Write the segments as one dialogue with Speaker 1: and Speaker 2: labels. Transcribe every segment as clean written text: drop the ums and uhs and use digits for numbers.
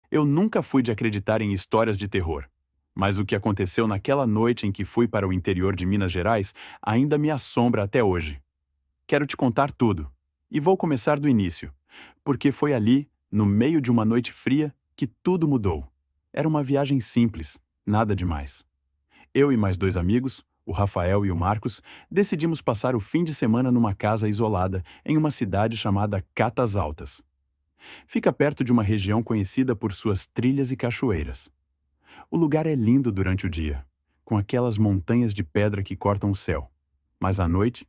Speaker 1: Eu nunca fui de acreditar em histórias de terror, mas o que aconteceu naquela noite em que fui para o interior de Minas Gerais ainda me assombra até hoje. Quero te contar tudo, e vou começar do início, porque foi ali, no meio de uma noite fria, que tudo mudou. Era uma viagem simples, nada demais. Eu e mais dois amigos, o Rafael e o Marcos, decidimos passar o fim de semana numa casa isolada em uma cidade chamada Catas Altas. Fica perto de uma região conhecida por suas trilhas e cachoeiras. O lugar é lindo durante o dia, com aquelas montanhas de pedra que cortam o céu. Mas à noite,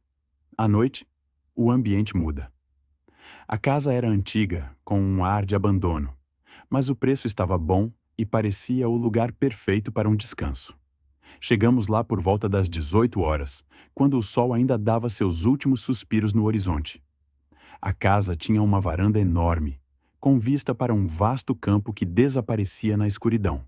Speaker 1: o ambiente muda. A casa era antiga, com um ar de abandono, mas o preço estava bom e parecia o lugar perfeito para um descanso. Chegamos lá por volta das 18 horas, quando o sol ainda dava seus últimos suspiros no horizonte. A casa tinha uma varanda enorme, com vista para um vasto campo que desaparecia na escuridão.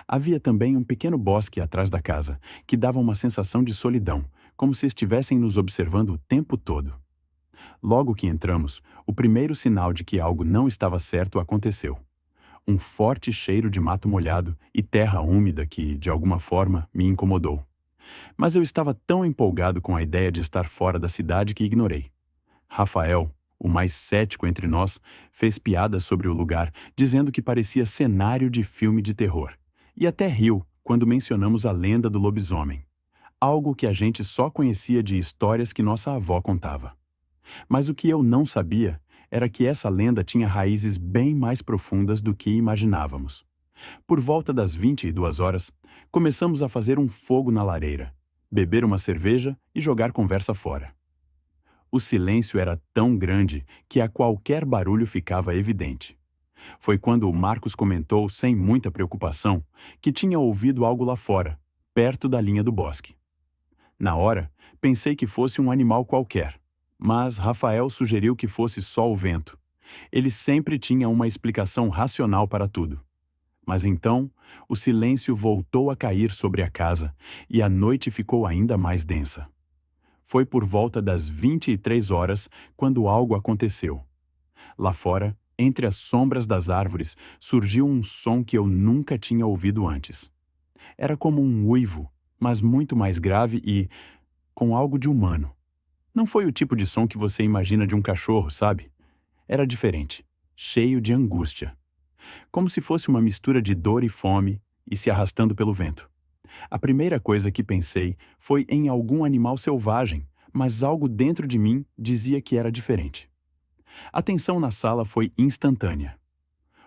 Speaker 1: Havia também um pequeno bosque atrás da casa, que dava uma sensação de solidão, como se estivessem nos observando o tempo todo. Logo que entramos, o primeiro sinal de que algo não estava certo aconteceu. Um forte cheiro de mato molhado e terra úmida que, de alguma forma, me incomodou. Mas eu estava tão empolgado com a ideia de estar fora da cidade que ignorei. Rafael, o mais cético entre nós, fez piadas sobre o lugar, dizendo que parecia cenário de filme de terror. E até riu quando mencionamos a lenda do lobisomem, algo que a gente só conhecia de histórias que nossa avó contava. Mas o que eu não sabia era que essa lenda tinha raízes bem mais profundas do que imaginávamos. Por volta das 22 horas, começamos a fazer um fogo na lareira, beber uma cerveja e jogar conversa fora. O silêncio era tão grande que a qualquer barulho ficava evidente. Foi quando o Marcos comentou, sem muita preocupação, que tinha ouvido algo lá fora, perto da linha do bosque. Na hora, pensei que fosse um animal qualquer, mas Rafael sugeriu que fosse só o vento. Ele sempre tinha uma explicação racional para tudo. Mas então, o silêncio voltou a cair sobre a casa e a noite ficou ainda mais densa. Foi por volta das 23 horas quando algo aconteceu. Lá fora, entre as sombras das árvores, surgiu um som que eu nunca tinha ouvido antes. Era como um uivo, mas muito mais grave e com algo de humano. Não foi o tipo de som que você imagina de um cachorro, sabe? Era diferente, cheio de angústia. Como se fosse uma mistura de dor e fome e se arrastando pelo vento. A primeira coisa que pensei foi em algum animal selvagem, mas algo dentro de mim dizia que era diferente. A tensão na sala foi instantânea.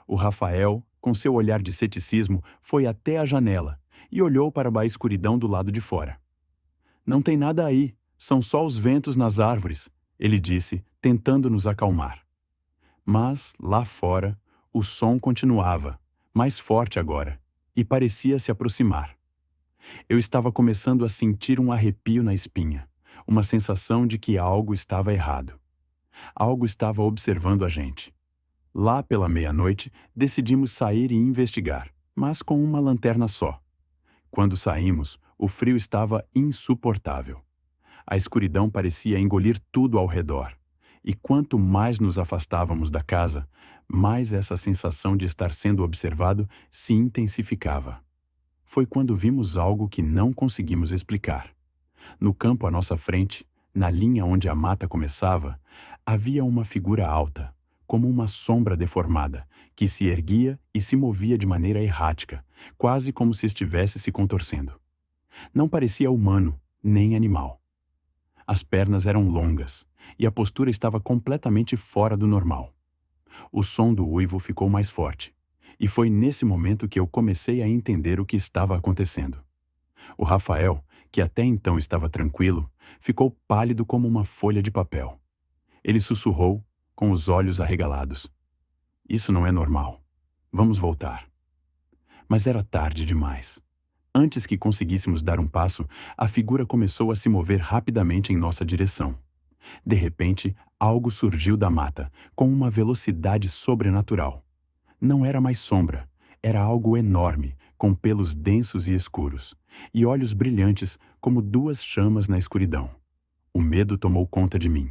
Speaker 1: O Rafael, com seu olhar de ceticismo, foi até a janela e olhou para a escuridão do lado de fora. "Não tem nada aí, são só os ventos nas árvores", ele disse, tentando nos acalmar. Mas, lá fora, o som continuava, mais forte agora, e parecia se aproximar. Eu estava começando a sentir um arrepio na espinha, uma sensação de que algo estava errado. Algo estava observando a gente. Lá pela meia-noite, decidimos sair e investigar, mas com uma lanterna só. Quando saímos, o frio estava insuportável. A escuridão parecia engolir tudo ao redor. E quanto mais nos afastávamos da casa, mais essa sensação de estar sendo observado se intensificava. Foi quando vimos algo que não conseguimos explicar. No campo à nossa frente, na linha onde a mata começava, havia uma figura alta, como uma sombra deformada, que se erguia e se movia de maneira errática, quase como se estivesse se contorcendo. Não parecia humano, nem animal. As pernas eram longas, e a postura estava completamente fora do normal. O som do uivo ficou mais forte, e foi nesse momento que eu comecei a entender o que estava acontecendo. O Rafael, que até então estava tranquilo, ficou pálido como uma folha de papel. Ele sussurrou, com os olhos arregalados: "Isso não é normal. Vamos voltar." Mas era tarde demais. Antes que conseguíssemos dar um passo, a figura começou a se mover rapidamente em nossa direção. De repente, algo surgiu da mata, com uma velocidade sobrenatural. Não era mais sombra, Era algo enorme, com pelos densos e escuros, e olhos brilhantes como duas chamas na escuridão. O medo tomou conta de mim.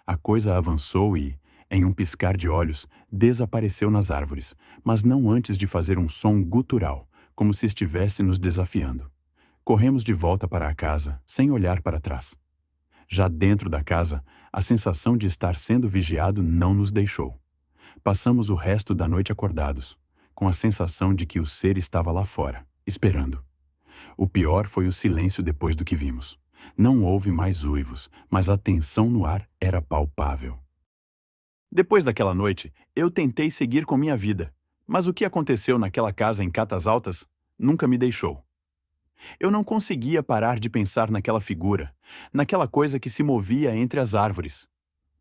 Speaker 1: A coisa avançou e, em um piscar de olhos, desapareceu nas árvores, mas não antes de fazer um som gutural, como se estivesse nos desafiando. Corremos de volta para a casa, sem olhar para trás. Já dentro da casa, a sensação de estar sendo vigiado não nos deixou. Passamos o resto da noite acordados, com a sensação de que o ser estava lá fora, esperando. O pior foi o silêncio depois do que vimos. Não houve mais uivos, mas a tensão no ar era palpável. Depois daquela noite, eu tentei seguir com minha vida, mas o que aconteceu naquela casa em Catas Altas nunca me deixou. Eu não conseguia parar de pensar naquela figura, naquela coisa que se movia entre as árvores.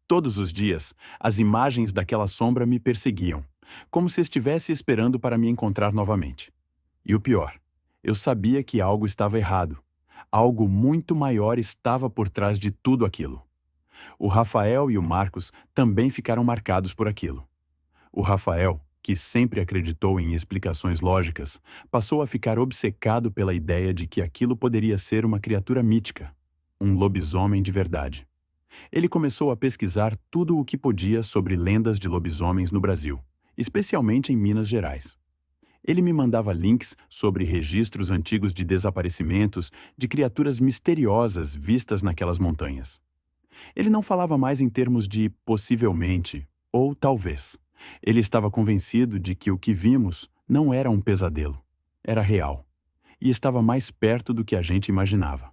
Speaker 1: Todos os dias, as imagens daquela sombra me perseguiam, como se estivesse esperando para me encontrar novamente. E o pior, eu sabia que algo estava errado. Algo muito maior estava por trás de tudo aquilo. O Rafael e o Marcos também ficaram marcados por aquilo. O Rafael, que sempre acreditou em explicações lógicas, passou a ficar obcecado pela ideia de que aquilo poderia ser uma criatura mítica, um lobisomem de verdade. Ele começou a pesquisar tudo o que podia sobre lendas de lobisomens no Brasil, especialmente em Minas Gerais. Ele me mandava links sobre registros antigos de desaparecimentos de criaturas misteriosas vistas naquelas montanhas. Ele não falava mais em termos de possivelmente ou talvez. Ele estava convencido de que o que vimos não era um pesadelo, era real, e estava mais perto do que a gente imaginava.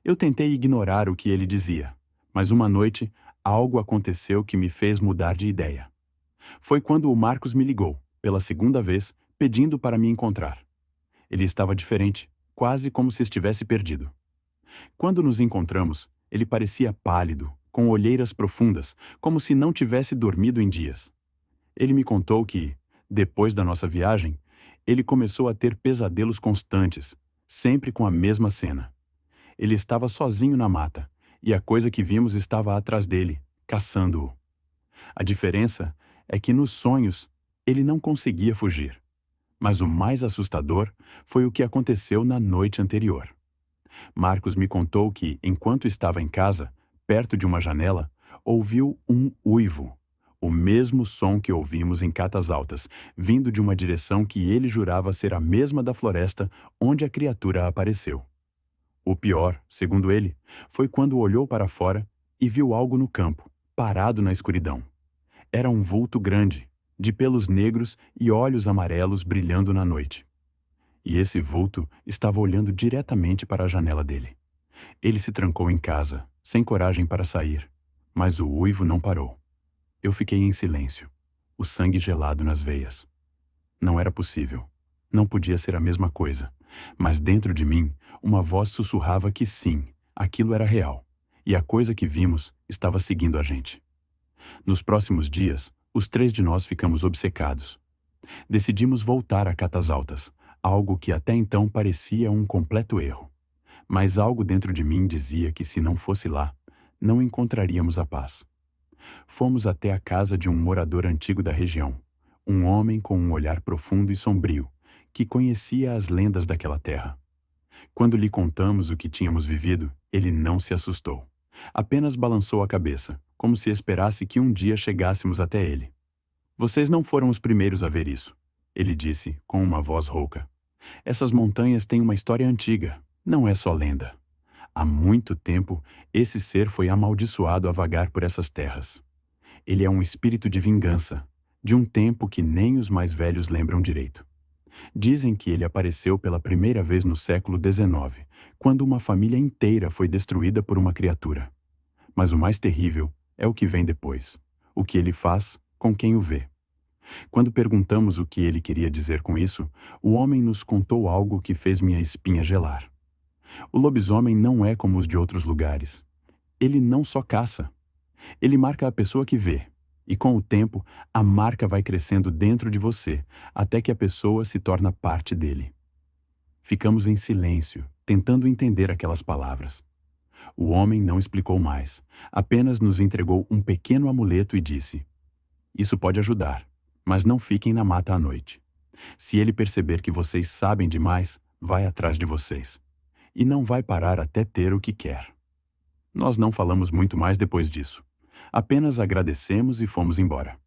Speaker 1: Eu tentei ignorar o que ele dizia, mas uma noite algo aconteceu que me fez mudar de ideia. Foi quando o Marcos me ligou, pela segunda vez, pedindo para me encontrar. Ele estava diferente, quase como se estivesse perdido. Quando nos encontramos, ele parecia pálido, com olheiras profundas, como se não tivesse dormido em dias. Ele me contou que, depois da nossa viagem, ele começou a ter pesadelos constantes, sempre com a mesma cena. Ele estava sozinho na mata, e a coisa que vimos estava atrás dele, caçando-o. A diferença é que nos sonhos ele não conseguia fugir. Mas o mais assustador foi o que aconteceu na noite anterior. Marcos me contou que, enquanto estava em casa, perto de uma janela, ouviu um uivo, o mesmo som que ouvimos em Catas Altas, vindo de uma direção que ele jurava ser a mesma da floresta onde a criatura apareceu. O pior, segundo ele, foi quando olhou para fora e viu algo no campo, parado na escuridão. Era um vulto grande, de pelos negros e olhos amarelos brilhando na noite. E esse vulto estava olhando diretamente para a janela dele. Ele se trancou em casa, sem coragem para sair, mas o uivo não parou. Eu fiquei em silêncio, o sangue gelado nas veias. Não era possível. Não podia ser a mesma coisa. Mas dentro de mim, uma voz sussurrava que sim, aquilo era real, e a coisa que vimos estava seguindo a gente. Nos próximos dias, os três de nós ficamos obcecados. Decidimos voltar a Catas Altas, algo que até então parecia um completo erro. Mas algo dentro de mim dizia que se não fosse lá, não encontraríamos a paz. Fomos até a casa de um morador antigo da região, um homem com um olhar profundo e sombrio, que conhecia as lendas daquela terra. Quando lhe contamos o que tínhamos vivido, ele não se assustou. Apenas balançou a cabeça, como se esperasse que um dia chegássemos até ele. Vocês não foram os primeiros a ver isso, ele disse, com uma voz rouca. Essas montanhas têm uma história antiga, não é só lenda. Há muito tempo, esse ser foi amaldiçoado a vagar por essas terras. Ele é um espírito de vingança, de um tempo que nem os mais velhos lembram direito. Dizem que ele apareceu pela primeira vez no século XIX, quando uma família inteira foi destruída por uma criatura. Mas o mais terrível é o que vem depois, o que ele faz com quem o vê. Quando perguntamos o que ele queria dizer com isso, o homem nos contou algo que fez minha espinha gelar. O lobisomem não é como os de outros lugares. Ele não só caça. Ele marca a pessoa que vê. E com o tempo, a marca vai crescendo dentro de você, até que a pessoa se torna parte dele. Ficamos em silêncio, tentando entender aquelas palavras. O homem não explicou mais, apenas nos entregou um pequeno amuleto e disse: "Isso pode ajudar, mas não fiquem na mata à noite. Se ele perceber que vocês sabem demais, vai atrás de vocês. E não vai parar até ter o que quer. Nós não falamos muito mais depois disso. Apenas agradecemos e fomos embora.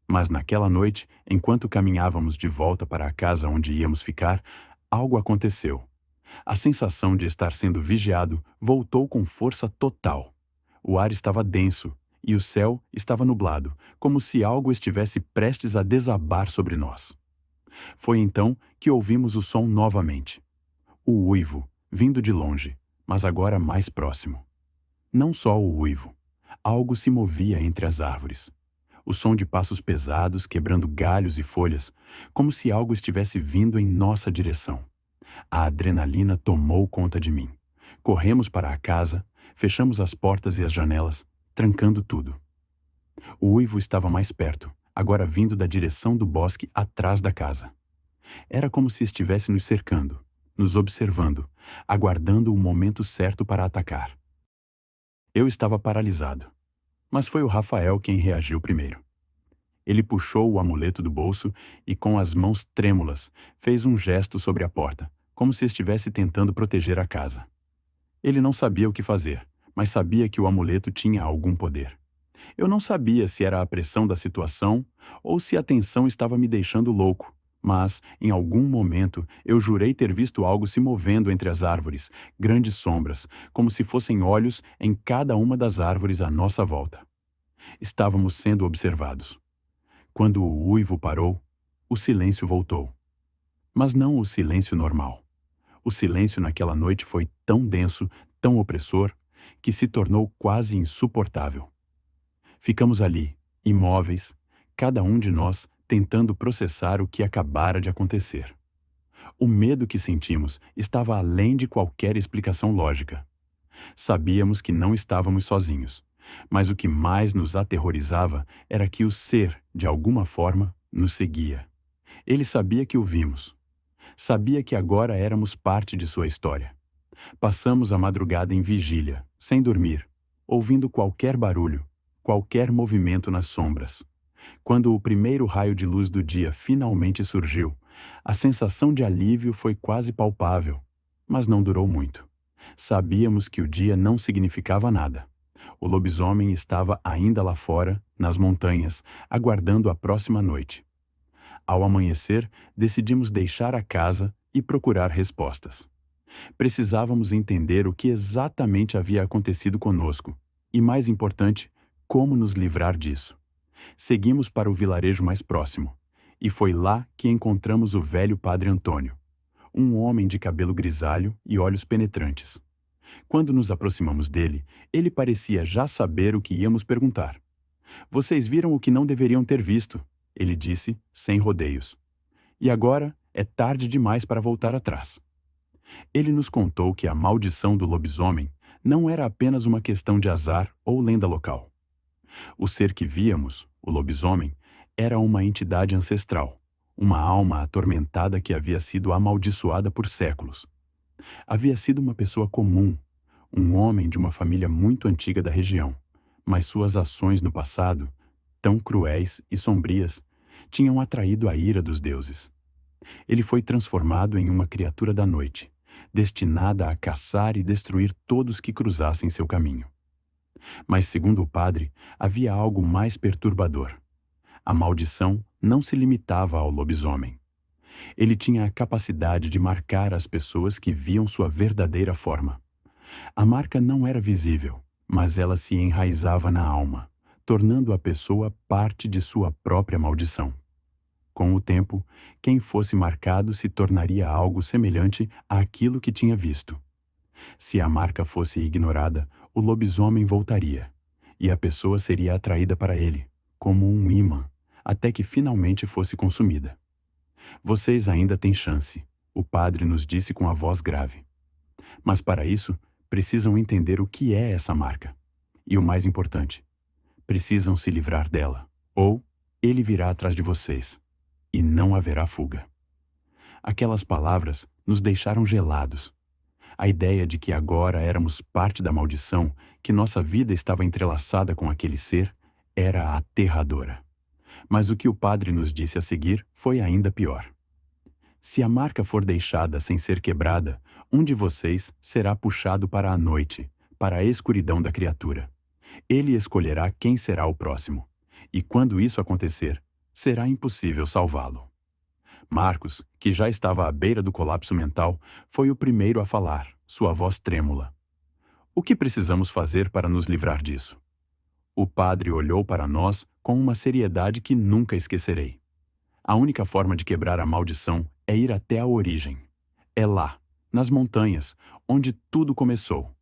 Speaker 1: Mas naquela noite, enquanto caminhávamos de volta para a casa onde íamos ficar, algo aconteceu. A sensação de estar sendo vigiado voltou com força total. O ar estava denso e o céu estava nublado, como se algo estivesse prestes a desabar sobre nós. Foi então que ouvimos o som novamente. O uivo, vindo de longe, mas agora mais próximo. Não só o uivo. Algo se movia entre as árvores. O som de passos pesados quebrando galhos e folhas, como se algo estivesse vindo em nossa direção. A adrenalina tomou conta de mim. Corremos para a casa, fechamos as portas e as janelas, trancando tudo. O uivo estava mais perto, agora vindo da direção do bosque atrás da casa. Era como se estivesse nos cercando, nos observando, aguardando o momento certo para atacar. Eu estava paralisado, mas foi o Rafael quem reagiu primeiro. Ele puxou o amuleto do bolso e, com as mãos trêmulas, fez um gesto sobre a porta, como se estivesse tentando proteger a casa. Ele não sabia o que fazer, mas sabia que o amuleto tinha algum poder. Eu não sabia se era a pressão da situação ou se a tensão estava me deixando louco, mas, em algum momento, eu jurei ter visto algo se movendo entre as árvores, grandes sombras, como se fossem olhos em cada uma das árvores à nossa volta. Estávamos sendo observados. Quando o uivo parou, o silêncio voltou. Mas não o silêncio normal. O silêncio naquela noite foi tão denso, tão opressor, que se tornou quase insuportável. Ficamos ali, imóveis, cada um de nós tentando processar o que acabara de acontecer. O medo que sentimos estava além de qualquer explicação lógica. Sabíamos que não estávamos sozinhos, mas o que mais nos aterrorizava era que o ser, de alguma forma, nos seguia. Ele sabia que o vimos. Sabia que agora éramos parte de sua história. Passamos a madrugada em vigília, sem dormir, ouvindo qualquer barulho, qualquer movimento nas sombras. Quando o primeiro raio de luz do dia finalmente surgiu, a sensação de alívio foi quase palpável, mas não durou muito. Sabíamos que o dia não significava nada. O lobisomem estava ainda lá fora, nas montanhas, aguardando a próxima noite. Ao amanhecer, decidimos deixar a casa e procurar respostas. Precisávamos entender o que exatamente havia acontecido conosco e, mais importante, como nos livrar disso. Seguimos para o vilarejo mais próximo, e foi lá que encontramos o velho padre Antônio, um homem de cabelo grisalho e olhos penetrantes. Quando nos aproximamos dele, ele parecia já saber o que íamos perguntar. "Vocês viram o que não deveriam ter visto", ele disse, sem rodeios. "E agora é tarde demais para voltar atrás." Ele nos contou que a maldição do lobisomem não era apenas uma questão de azar ou lenda local. O ser que víamos, o lobisomem, era uma entidade ancestral, uma alma atormentada que havia sido amaldiçoada por séculos. Havia sido uma pessoa comum, um homem de uma família muito antiga da região, mas suas ações no passado, tão cruéis e sombrias, tinham atraído a ira dos deuses. Ele foi transformado em uma criatura da noite, destinada a caçar e destruir todos que cruzassem seu caminho. Mas, segundo o padre, havia algo mais perturbador. A maldição não se limitava ao lobisomem. Ele tinha a capacidade de marcar as pessoas que viam sua verdadeira forma. A marca não era visível, mas ela se enraizava na alma, tornando a pessoa parte de sua própria maldição. Com o tempo, quem fosse marcado se tornaria algo semelhante àquilo que tinha visto. Se a marca fosse ignorada, o lobisomem voltaria, e a pessoa seria atraída para ele, como um ímã, até que finalmente fosse consumida. "Vocês ainda têm chance", o padre nos disse com a voz grave. "Mas para isso, precisam entender o que é essa marca. E o mais importante, precisam se livrar dela, ou ele virá atrás de vocês, e não haverá fuga." Aquelas palavras nos deixaram gelados. A ideia de que agora éramos parte da maldição, que nossa vida estava entrelaçada com aquele ser, era aterradora. Mas o que o padre nos disse a seguir foi ainda pior. Se a marca for deixada sem ser quebrada, um de vocês será puxado para a noite, para a escuridão da criatura. Ele escolherá quem será o próximo. E quando isso acontecer, será impossível salvá-lo. Marcos, que já estava à beira do colapso mental, foi o primeiro a falar, sua voz trêmula. O que precisamos fazer para nos livrar disso? O padre olhou para nós com uma seriedade que nunca esquecerei. A única forma de quebrar a maldição é ir até a origem. É lá, nas montanhas, onde tudo começou.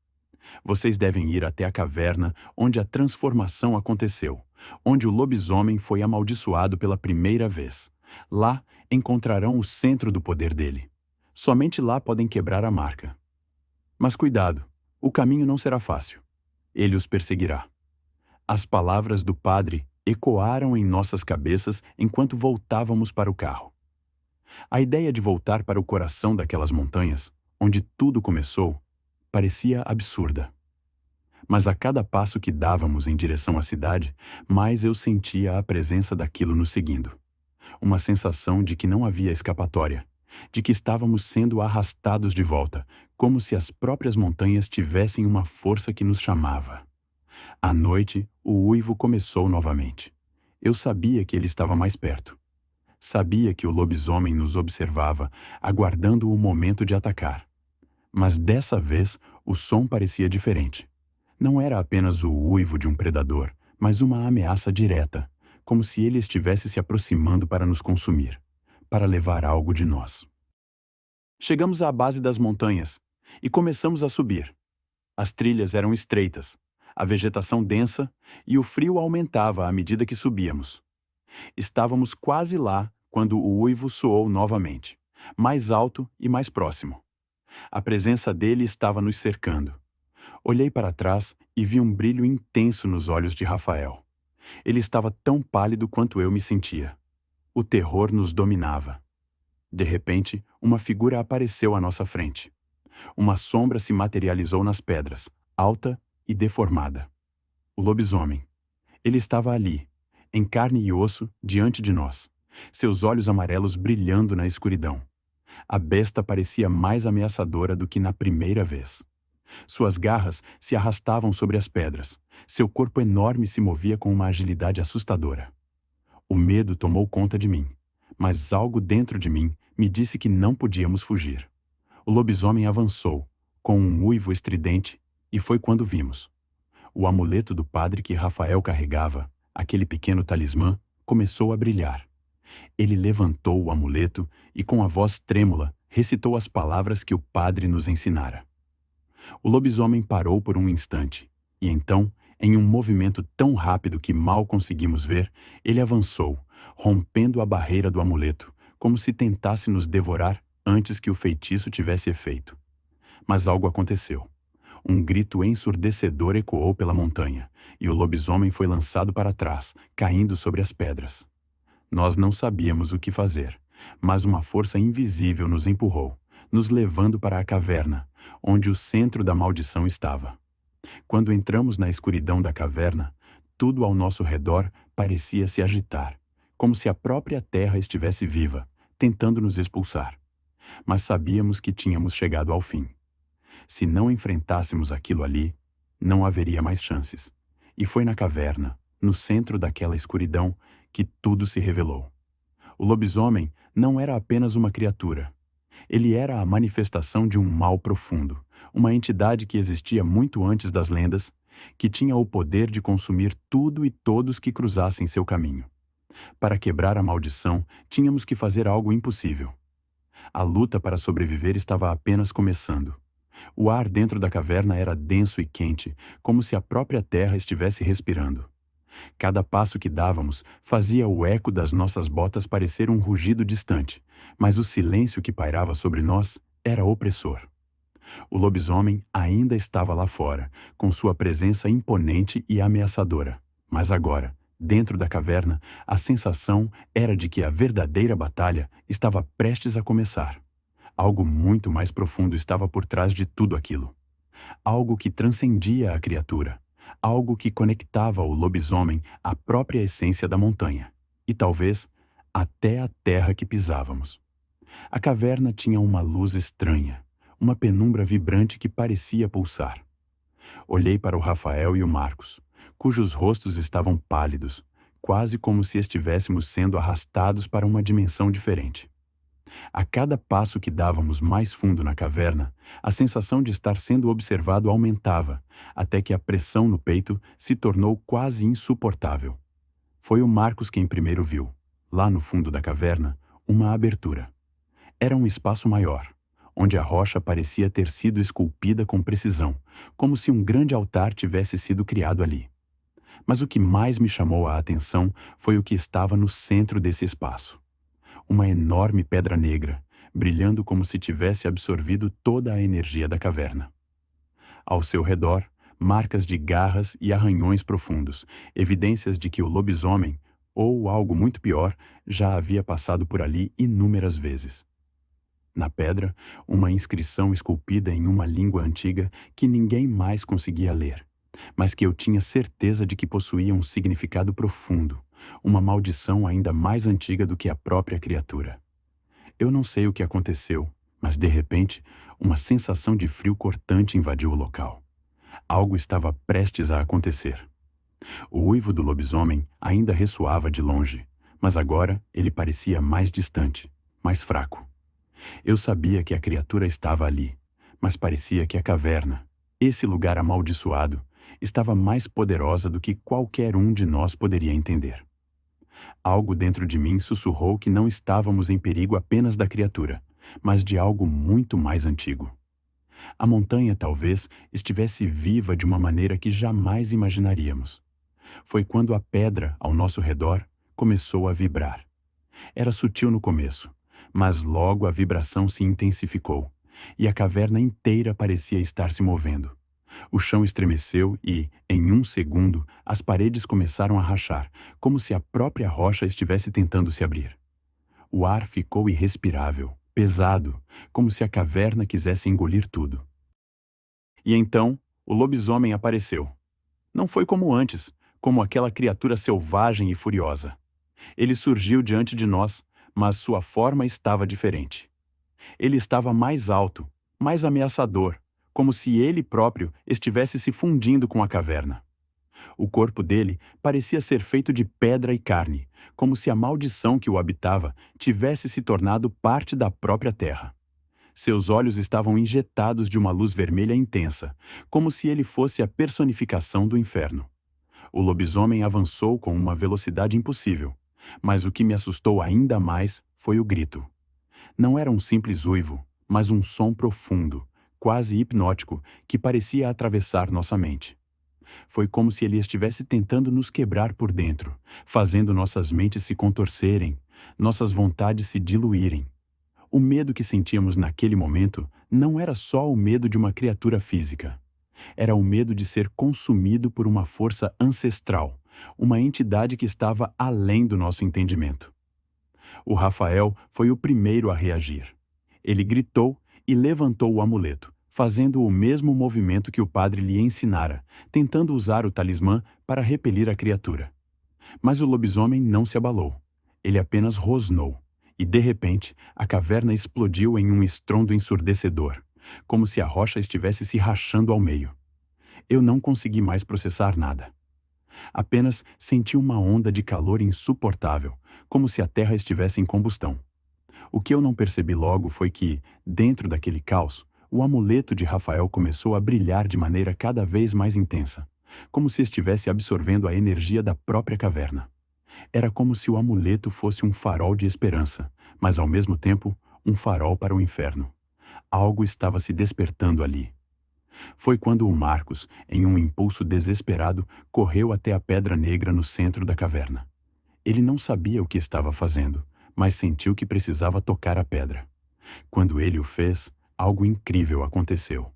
Speaker 1: Vocês devem ir até a caverna onde a transformação aconteceu, onde o lobisomem foi amaldiçoado pela primeira vez. Lá encontrarão o centro do poder dele. Somente lá podem quebrar a marca. Mas cuidado, o caminho não será fácil. Ele os perseguirá. As palavras do padre ecoaram em nossas cabeças enquanto voltávamos para o carro. A ideia de voltar para o coração daquelas montanhas, onde tudo começou, parecia absurda. Mas a cada passo que dávamos em direção à cidade, mais eu sentia a presença daquilo nos seguindo. Uma sensação de que não havia escapatória, de que estávamos sendo arrastados de volta, como se as próprias montanhas tivessem uma força que nos chamava. À noite, o uivo começou novamente. Eu sabia que ele estava mais perto. Sabia que o lobisomem nos observava, aguardando o momento de atacar. Mas dessa vez, o som parecia diferente. Não era apenas o uivo de um predador, mas uma ameaça direta, como se ele estivesse se aproximando para nos consumir, para levar algo de nós. Chegamos à base das montanhas e começamos a subir. As trilhas eram estreitas, a vegetação densa e o frio aumentava à medida que subíamos. Estávamos quase lá quando o uivo soou novamente, mais alto e mais próximo. A presença dele estava nos cercando. Olhei para trás e vi um brilho intenso nos olhos de Rafael. Ele estava tão pálido quanto eu me sentia. O terror nos dominava. De repente, uma figura apareceu à nossa frente. Uma sombra se materializou nas pedras, alta e deformada. O lobisomem. Ele estava ali, em carne e osso, diante de nós, seus olhos amarelos brilhando na escuridão. A besta parecia mais ameaçadora do que na primeira vez. Suas garras se arrastavam sobre as pedras. Seu corpo enorme se movia com uma agilidade assustadora. O medo tomou conta de mim, mas algo dentro de mim me disse que não podíamos fugir. O lobisomem avançou, com um uivo estridente, e foi quando vimos. O amuleto do padre que Rafael carregava, aquele pequeno talismã, começou a brilhar. Ele levantou o amuleto e, com a voz trêmula, recitou as palavras que o padre nos ensinara. O lobisomem parou por um instante, e então, em um movimento tão rápido que mal conseguimos ver, ele avançou, rompendo a barreira do amuleto, como se tentasse nos devorar antes que o feitiço tivesse efeito. Mas algo aconteceu. Um grito ensurdecedor ecoou pela montanha, e o lobisomem foi lançado para trás, caindo sobre as pedras. Nós não sabíamos o que fazer, mas uma força invisível nos empurrou, nos levando para a caverna, onde o centro da maldição estava. Quando entramos na escuridão da caverna, tudo ao nosso redor parecia se agitar, como se a própria terra estivesse viva, tentando nos expulsar. Mas sabíamos que tínhamos chegado ao fim. Se não enfrentássemos aquilo ali, não haveria mais chances. E foi na caverna, no centro daquela escuridão, que tudo se revelou. O lobisomem não era apenas uma criatura. Ele era a manifestação de um mal profundo, uma entidade que existia muito antes das lendas, que tinha o poder de consumir tudo e todos que cruzassem seu caminho. Para quebrar a maldição, tínhamos que fazer algo impossível. A luta para sobreviver estava apenas começando. O ar dentro da caverna era denso e quente, como se a própria terra estivesse respirando. Cada passo que dávamos fazia o eco das nossas botas parecer um rugido distante, mas o silêncio que pairava sobre nós era opressor. O lobisomem ainda estava lá fora, com sua presença imponente e ameaçadora. Mas agora, dentro da caverna, a sensação era de que a verdadeira batalha estava prestes a começar. Algo muito mais profundo estava por trás de tudo aquilo. Algo que transcendia a criatura. Algo que conectava o lobisomem à própria essência da montanha. E talvez até a terra que pisávamos. A caverna tinha uma luz estranha, uma penumbra vibrante que parecia pulsar. Olhei para o Rafael e o Marcos, cujos rostos estavam pálidos, quase como se estivéssemos sendo arrastados para uma dimensão diferente. A cada passo que dávamos mais fundo na caverna, a sensação de estar sendo observado aumentava, até que a pressão no peito se tornou quase insuportável. Foi o Marcos quem primeiro viu, lá no fundo da caverna, uma abertura. Era um espaço maior, onde a rocha parecia ter sido esculpida com precisão, como se um grande altar tivesse sido criado ali. Mas o que mais me chamou a atenção foi o que estava no centro desse espaço. Uma enorme pedra negra, brilhando como se tivesse absorvido toda a energia da caverna. Ao seu redor, marcas de garras e arranhões profundos, evidências de que o lobisomem, ou algo muito pior, já havia passado por ali inúmeras vezes. Na pedra, uma inscrição esculpida em uma língua antiga que ninguém mais conseguia ler, mas que eu tinha certeza de que possuía um significado profundo, uma maldição ainda mais antiga do que a própria criatura. Eu não sei o que aconteceu, mas de repente, uma sensação de frio cortante invadiu o local. Algo estava prestes a acontecer. O uivo do lobisomem ainda ressoava de longe, mas agora ele parecia mais distante, mais fraco. Eu sabia que a criatura estava ali, mas parecia que a caverna, esse lugar amaldiçoado, estava mais poderosa do que qualquer um de nós poderia entender. Algo dentro de mim sussurrou que não estávamos em perigo apenas da criatura, mas de algo muito mais antigo. A montanha talvez estivesse viva de uma maneira que jamais imaginaríamos. Foi quando a pedra ao nosso redor começou a vibrar. Era sutil no começo, mas logo a vibração se intensificou, e a caverna inteira parecia estar se movendo. O chão estremeceu e, em um segundo, as paredes começaram a rachar, como se a própria rocha estivesse tentando se abrir. O ar ficou irrespirável, pesado, como se a caverna quisesse engolir tudo. E então, o lobisomem apareceu. Não foi como antes, como aquela criatura selvagem e furiosa. Ele surgiu diante de nós, mas sua forma estava diferente. Ele estava mais alto, mais ameaçador, como se ele próprio estivesse se fundindo com a caverna. O corpo dele parecia ser feito de pedra e carne, como se a maldição que o habitava tivesse se tornado parte da própria terra. Seus olhos estavam injetados de uma luz vermelha intensa, como se ele fosse a personificação do inferno. O lobisomem avançou com uma velocidade impossível, mas o que me assustou ainda mais foi o grito. Não era um simples uivo, mas um som profundo, quase hipnótico, que parecia atravessar nossa mente. Foi como se ele estivesse tentando nos quebrar por dentro, fazendo nossas mentes se contorcerem, nossas vontades se diluírem. O medo que sentíamos naquele momento não era só o medo de uma criatura física. Era o medo de ser consumido por uma força ancestral, uma entidade que estava além do nosso entendimento. O Rafael foi o primeiro a reagir. Ele gritou e levantou o amuleto, fazendo o mesmo movimento que o padre lhe ensinara, tentando usar o talismã para repelir a criatura. Mas o lobisomem não se abalou. Ele apenas rosnou, e de repente a caverna explodiu em um estrondo ensurdecedor, como se a rocha estivesse se rachando ao meio. Eu não consegui mais processar nada. Apenas senti uma onda de calor insuportável, como se a terra estivesse em combustão. O que eu não percebi logo foi que, dentro daquele caos, o amuleto de Rafael começou a brilhar de maneira cada vez mais intensa, como se estivesse absorvendo a energia da própria caverna. Era como se o amuleto fosse um farol de esperança, mas ao mesmo tempo, um farol para o inferno. Algo estava se despertando ali. Foi quando o Marcos, em um impulso desesperado, correu até a pedra negra no centro da caverna. Ele não sabia o que estava fazendo, mas sentiu que precisava tocar a pedra. Quando ele o fez, algo incrível aconteceu.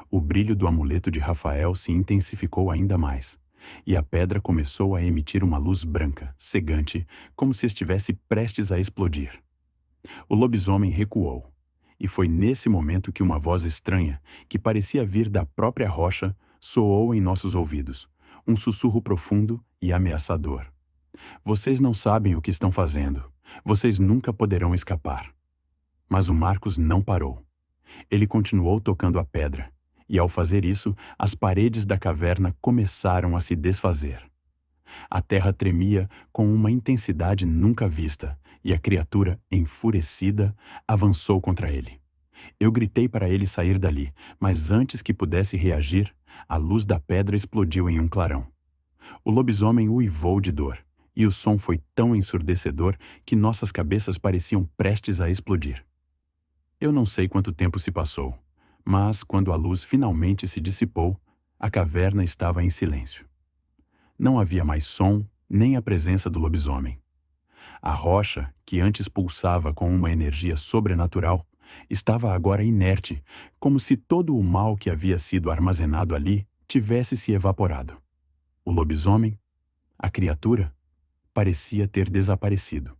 Speaker 1: O brilho do amuleto de Rafael se intensificou ainda mais, e a pedra começou a emitir uma luz branca, cegante, como se estivesse prestes a explodir. O lobisomem recuou, e foi nesse momento que uma voz estranha, que parecia vir da própria rocha, soou em nossos ouvidos, um sussurro profundo e ameaçador. Vocês não sabem o que estão fazendo. Vocês nunca poderão escapar. Mas o Marcos não parou. Ele continuou tocando a pedra, e ao fazer isso, as paredes da caverna começaram a se desfazer. A terra tremia com uma intensidade nunca vista, e a criatura, enfurecida, avançou contra ele. Eu gritei para ele sair dali, mas antes que pudesse reagir, a luz da pedra explodiu em um clarão. O lobisomem uivou de dor, e o som foi tão ensurdecedor que nossas cabeças pareciam prestes a explodir. Eu não sei quanto tempo se passou, mas quando a luz finalmente se dissipou, a caverna estava em silêncio. Não havia mais som, nem a presença do lobisomem. A rocha, que antes pulsava com uma energia sobrenatural, estava agora inerte, como se todo o mal que havia sido armazenado ali tivesse se evaporado. O lobisomem, a criatura, parecia ter desaparecido.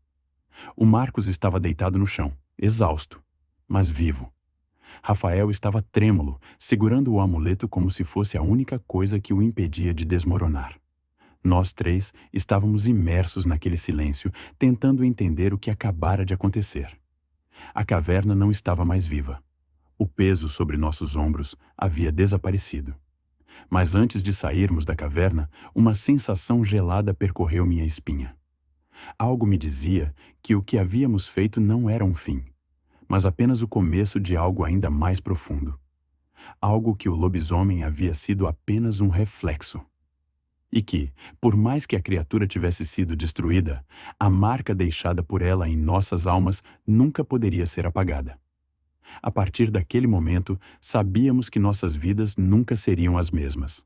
Speaker 1: O Marcos estava deitado no chão, exausto, mas vivo. Rafael estava trêmulo, segurando o amuleto como se fosse a única coisa que o impedia de desmoronar. Nós três estávamos imersos naquele silêncio, tentando entender o que acabara de acontecer. A caverna não estava mais viva. O peso sobre nossos ombros havia desaparecido. Mas antes de sairmos da caverna, uma sensação gelada percorreu minha espinha. Algo me dizia que o que havíamos feito não era um fim, mas apenas o começo de algo ainda mais profundo. Algo que o lobisomem havia sido apenas um reflexo. E que, por mais que a criatura tivesse sido destruída, a marca deixada por ela em nossas almas nunca poderia ser apagada. A partir daquele momento, sabíamos que nossas vidas nunca seriam as mesmas.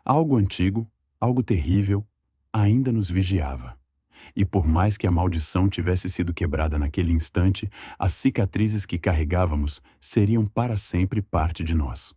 Speaker 1: Algo antigo, algo terrível, ainda nos vigiava. E por mais que a maldição tivesse sido quebrada naquele instante, as cicatrizes que carregávamos seriam para sempre parte de nós.